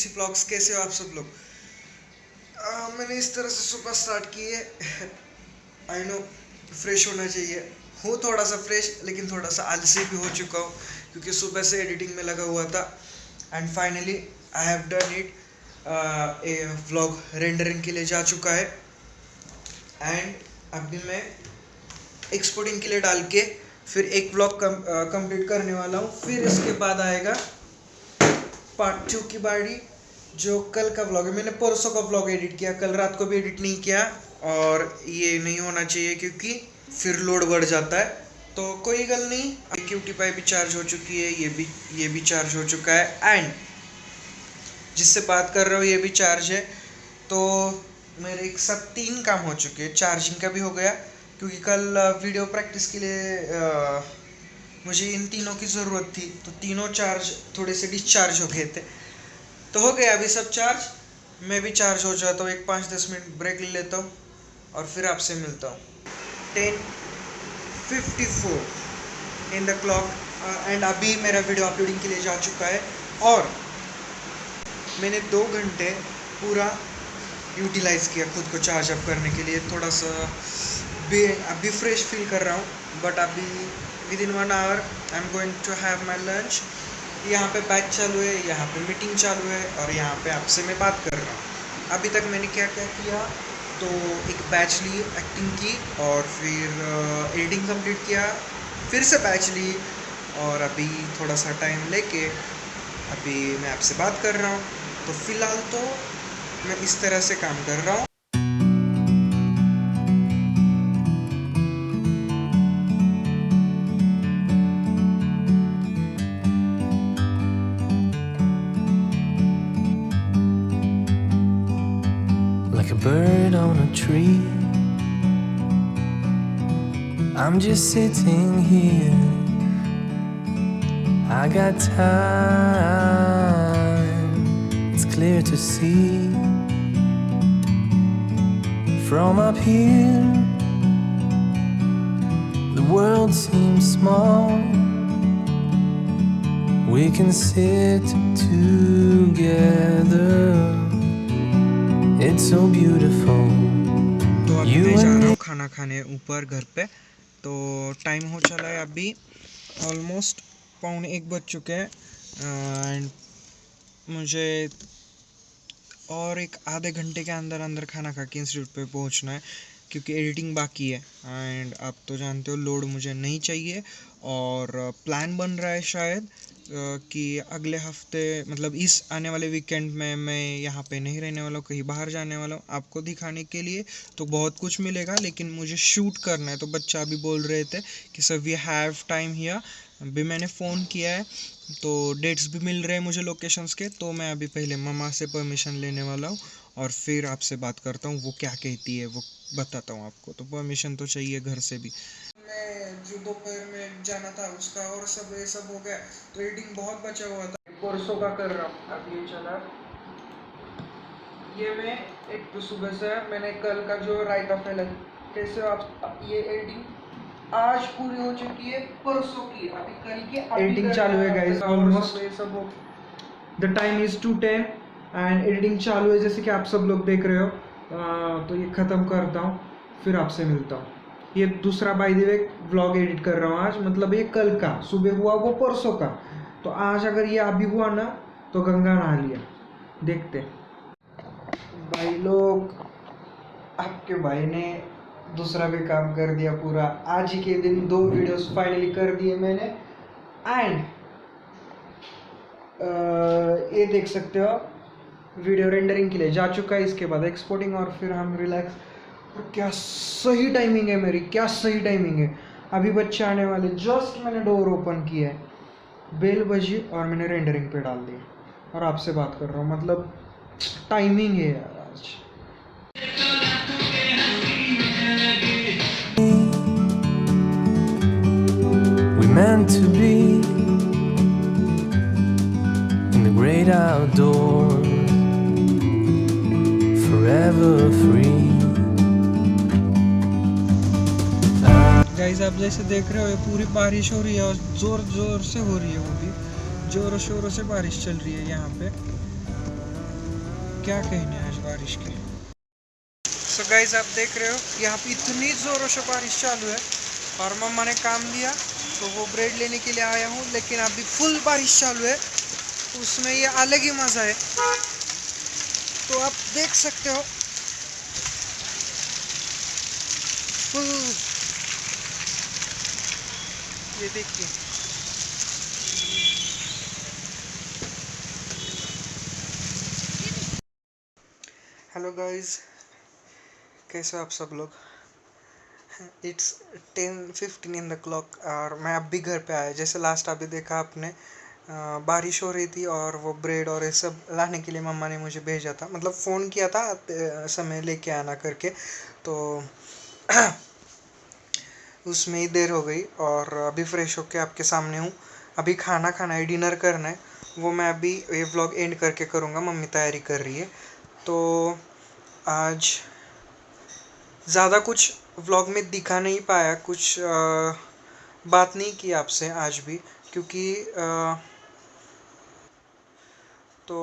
सी vlogs. कैसे हो आप सब लोग? मैंने इस तरह से सुबह स्टार्ट की है। आई नो फ्रेश होना चाहिए, हूँ थोड़ा सा फ्रेश, लेकिन थोड़ा सा आलसी भी हो चुका हूँ क्योंकि सुबह से एडिटिंग में लगा हुआ था। And finally I have done it. A vlog rendering के लिए जा चुका है एंड अभी मैं एक्सपोर्टिंग के लिए डाल के फिर एक व्लॉग कंप्लीट करने वाला हूँ। फिर इसके बाद आएगा पार्ट 2 की बारी, जो कल का व्लॉग है। मैंने परसों का व्लॉग एडिट किया, कल रात को भी एडिट नहीं किया और ये नहीं होना चाहिए क्योंकि फिर लोड बढ़ जाता है। तो कोई गल नहीं, क्यूटी पाई भी चार्ज हो चुकी है, ये भी चार्ज हो चुका है एंड जिससे बात कर रहा हूँ ये भी चार्ज है। तो मेरे एक साथ 3 काम हो चुके हैं। चार्जिंग का भी हो गया क्योंकि कल वीडियो प्रैक्टिस के लिए मुझे इन तीनों की ज़रूरत थी, तो तीनों चार्ज थोड़े से डिस्चार्ज हो गए थे। तो हो गया अभी सब चार्ज, मैं भी चार्ज हो जाता हूँ। एक 5-10 मिनट ब्रेक ले लेता हूँ और फिर आपसे मिलता हूँ। 10:54 इन द क्लॉक एंड अभी मेरा वीडियो अपलोडिंग के लिए जा चुका है और मैंने 2 घंटे पूरा यूटिलाइज़ किया खुद को चार्ज अप करने के लिए। थोड़ा सा अभी फ्रेश फील कर रहा हूँ, बट अभी within 1 hour I am going to have my lunch. यहाँ पे बैच चालू है, यहाँ पे मीटिंग चालू है और यहाँ पे आपसे मैं बात कर रहा हूँ। अभी तक मैंने क्या क्या किया, तो एक बैच ली, एक्टिंग की और फिर एडिटिंग कंप्लीट किया, फिर से बैच ली और अभी थोड़ा सा टाइम लेके अभी मैं आपसे बात कर रहा हूँ। तो फिलहाल तो मैं इस तरह से काम कर रहा हूँ। Like a bird on a tree, I'm just sitting here. I got time, it's clear to see. From up here, the world seems small. We can sit together, it's so beautiful. तो अभी मैं जा रहा हूँ खाना खाने ऊपर घर पे। तो टाइम हो चला है अभी ऑलमोस्ट 12:45 बज चुके हैं एंड मुझे और एक आधे घंटे के अंदर अंदर खाना खा के इंस्टीट्यूट पे पहुंचना है क्योंकि एडिटिंग बाकी है एंड आप तो जानते हो लोड मुझे नहीं चाहिए। और प्लान बन रहा है शायद कि अगले हफ्ते, मतलब इस आने वाले वीकेंड में मैं यहाँ पे नहीं रहने वाला हूँ, कहीं बाहर जाने वाला हूँ। आपको दिखाने के लिए तो बहुत कुछ मिलेगा, लेकिन मुझे शूट करना है। तो बच्चा अभी बोल रहे थे कि sir we have time here. अभी मैंने फ़ोन किया है तो डेट्स भी मिल रहे हैं मुझे लोकेशंस के। तो मैं अभी पहले मम्मा से परमिशन लेने वाला हूँ और फिर आपसे बात करता हूँ, वो क्या कहती है वो बताता हूँ आपको। तो परमिशन तो चाहिए घर से भी। मैं जो दोपहर में जाना था उसका और सब ये सब हो गया, तो एडिटिंग बहुत बचा हुआ था, परसों का कर रहा हूँ। अब ये चला, ये मैं एक तो सुबह से मैंने कल का जो रायता फैला, कैसे आप ये एडिटिंग आज पूरी हो चुकी है, परसों की अभी कल की एडिटिंग चालू है guys. Almost the time is 2:10 and editing चालू है जैसे कि आप सब लोग देख रहे हो। तो ये ख़त्म करता हूँ फिर आपसे मिलता हूँ। ये दूसरा by the way vlog edit कर रहा हूँ आज, मतलब ये कल का सुबह हुआ वो परसों का। तो आज अगर ये अभी हुआ ना तो गंगा नहा लिया। देखते भाई लोग, आपके भाई ने दूसरा भी काम कर दिया पूरा। आज ही के दिन 2 वीडियोस फाइनली कर दिए मैंने एंड ये देख सकते हो वीडियो रेंडरिंग के लिए जा चुका है। इसके बाद एक्सपोर्टिंग और फिर हम रिलैक्स। और क्या सही टाइमिंग है मेरी, क्या सही टाइमिंग है। अभी बच्चे आने वाले, जस्ट मैंने डोर ओपन किया है, बेल बजी और मैंने रेंडरिंग पे डाल दिया और आपसे बात कर रहा हूँ। मतलब टाइमिंग है यार आज। We meant to be in the great outdoors, forever free. Guys आप जैसे देख रहे हो ये पूरी बारिश हो रही है और जोर जोर से हो रही है, वो भी जोरों शोरों से बारिश चल रही है यहाँ पे। क्या कहने आज बारिश के। सो गाइज आप देख रहे हो यहाँ पे इतनी ज़ोरों से बारिश चालू है और मम्मा ने काम दिया तो वो ब्रेड लेने के लिए आया हूँ, लेकिन अभी फुल बारिश चालू है, उसमें ये अलग ही मज़ा है। तो आप देख सकते हो फुल, ये देखिए। हेलो गाइस, कैसे हो आप सब लोग। इट्स 10:15 इन द क्लॉक और मैं अब भी घर पे आया। जैसे लास्ट अभी देखा आपने, बारिश हो रही थी और वो ब्रेड और ये सब लाने के लिए मम्मा ने मुझे भेजा था, मतलब फ़ोन किया था समय लेके आना करके, तो उसमें ही देर हो गई और अभी फ्रेश होके आपके सामने हूँ। अभी खाना खाना है, डिनर करना है, वो मैं अभी ये व्लॉग एंड करके करूँगा, मम्मी तैयारी कर रही है। तो आज ज़्यादा कुछ व्लॉग में दिखा नहीं पाया, कुछ बात नहीं की आपसे आज भी, क्योंकि तो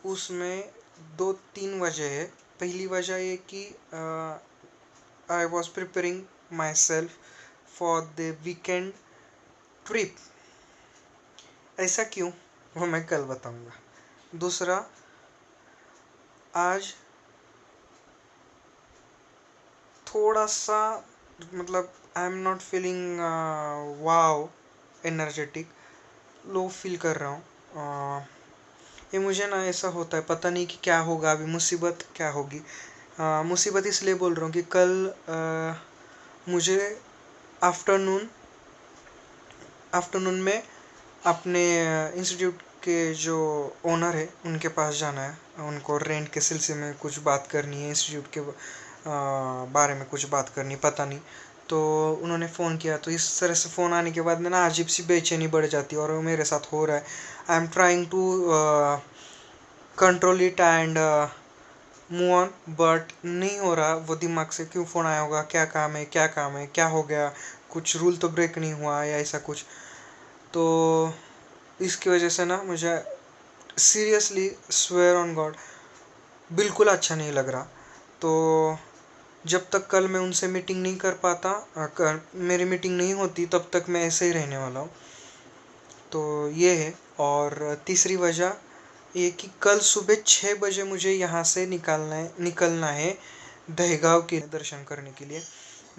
उसमें 2-3 वजह है। पहली वजह ये कि I was preparing my self for the weekend trip. ऐसा क्यों, वो मैं कल बताऊंगा। दूसरा, आज थोड़ा सा मतलब I am not feeling wow energetic, low feel कर रहा हूँ। ये मुझे ना ऐसा होता है, पता नहीं कि क्या होगा, अभी मुसीबत क्या होगी। मुसीबत इसलिए बोल रहा हूँ कि कल मुझे आफ्टरनून में अपने इंस्टीट्यूट के जो ओनर है उनके पास जाना है, उनको रेंट के सिलसिले में कुछ बात करनी है, इंस्टीट्यूट के बारे में कुछ बात करनी, पता नहीं। तो उन्होंने फ़ोन किया, तो इस तरह से फ़ोन आने के बाद में ना अजीब सी बेचैनी बढ़ जाती है और वो मेरे साथ हो रहा है। I am trying to control it and move on, but नहीं हो रहा। वो दिमाग से क्यों फ़ोन आया होगा, क्या काम है, क्या काम है, क्या हो गया, कुछ रूल तो ब्रेक नहीं हुआ या ऐसा कुछ। तो इसकी वजह से ना मुझे सीरियसली स्वेयर ऑन गॉड बिल्कुल अच्छा नहीं लग रहा। तो जब तक कल मैं उनसे मीटिंग नहीं कर पाता, मेरी मीटिंग नहीं होती, तब तक मैं ऐसे ही रहने वाला हूँ। तो ये है। और तीसरी वजह ये कि कल सुबह 6 बजे मुझे यहाँ से निकलना है दहगांव के दर्शन करने के लिए।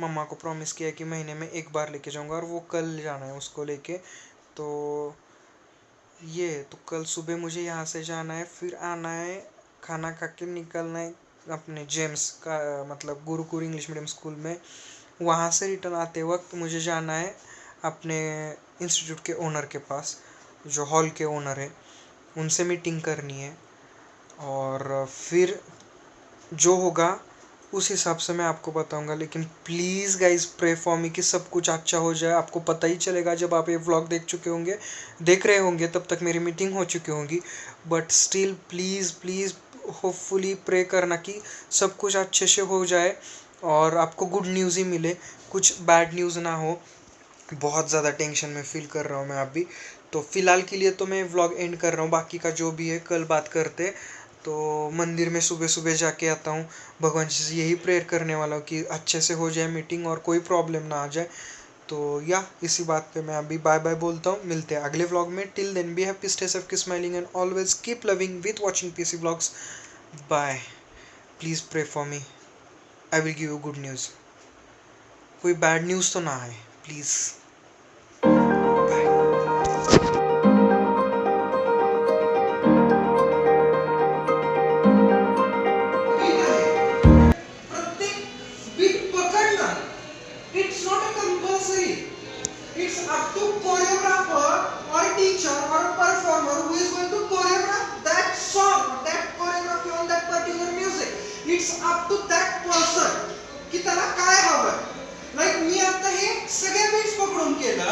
मम्मा को प्रॉमिस किया कि महीने में एक बार लेके जाऊँगा और वो कल जाना है उसको लेके। तो ये तो कल सुबह मुझे यहाँ से जाना है, फिर आना है, खाना खा के निकलना है अपने जेम्स का मतलब गुरुकुल इंग्लिश मीडियम स्कूल में। वहाँ से रिटर्न आते वक्त मुझे जाना है अपने इंस्टीट्यूट के ओनर के पास, जो हॉल के ओनर है, उनसे मीटिंग करनी है। और फिर जो होगा उस हिसाब से मैं आपको बताऊंगा। लेकिन please guys pray for me कि सब कुछ अच्छा हो जाए। आपको पता ही चलेगा जब आप ये व्लॉग देख रहे होंगे, तब तक मेरी मीटिंग हो चुकी होंगी। But still please please hopefully pray करना कि सब कुछ अच्छे से हो जाए और आपको गुड न्यूज़ ही मिले, कुछ बैड न्यूज़ ना हो। बहुत ज़्यादा टेंशन में फील कर रहा हूँ मैं अभी। तो फ़िलहाल के लिए तो मैं व्लॉग एंड कर रहा हूँ, बाकी का जो भी है कल बात करते। तो मंदिर में सुबह सुबह जाके आता हूँ, भगवान से यही प्रेयर करने वाला हूँ कि अच्छे से हो जाए मीटिंग और कोई प्रॉब्लम ना आ जाए। तो या इसी बात पे मैं अभी बाय बाय बोलता हूँ, मिलते हैं अगले व्लॉग में। Till then be happy, stay safe, keep smiling and always keep loving with watching PC vlogs. Bye. Please pray for me, I will give you good news. कोई बैड न्यूज़ तो ना आए please. It's not a compulsory. It's up to choreographer or a teacher or a performer who is going to choreograph that song, that choreography on that particular music. It's up to that person की त्याला काय हवं. Like मी आता हे सगळे beats पकडून केलं